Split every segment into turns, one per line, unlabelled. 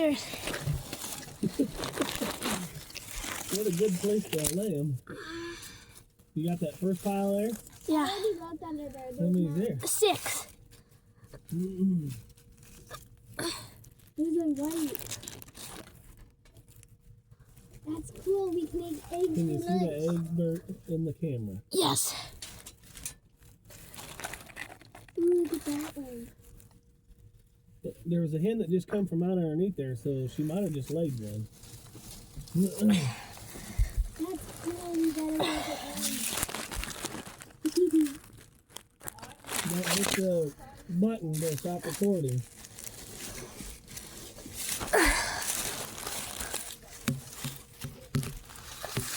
there's...
What a good place to lay them. You got that first pile there?
Yeah.
I already looked under there.
How many's there?
6.
There's a white. That's cool. We can make eggs.
Can you
for
see the
lunch.
eggs burnt in the camera?
Yes.
Ooh, look at that one.
There was a hen that just come from out underneath there, so she might have just laid one.
That's cool. We gotta make an egg.
Don't hit the button to stop recording.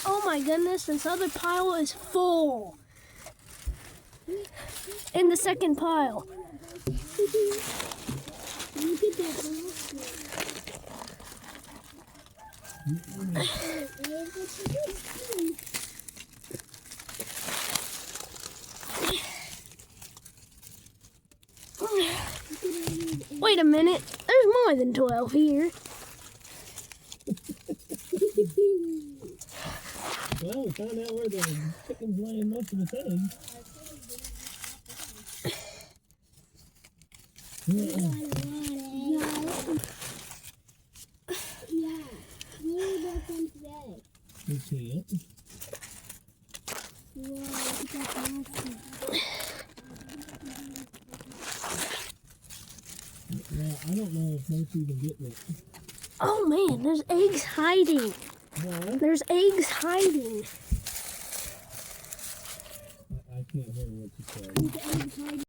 Oh my goodness, this other pile is full. In the second pile.
Look at that basket.
Wait a minute, there's more than 12 here.
Well, we found out where the chicken's laying most of its eggs.
Yeah. Where did that come today?
You see it?
Whoa, look at that basket.
Well, I don't know if most even getting it.
Oh man, there's eggs hiding.
What?
There's eggs hiding.
I can't hear what you said.
Look at the eggs hiding.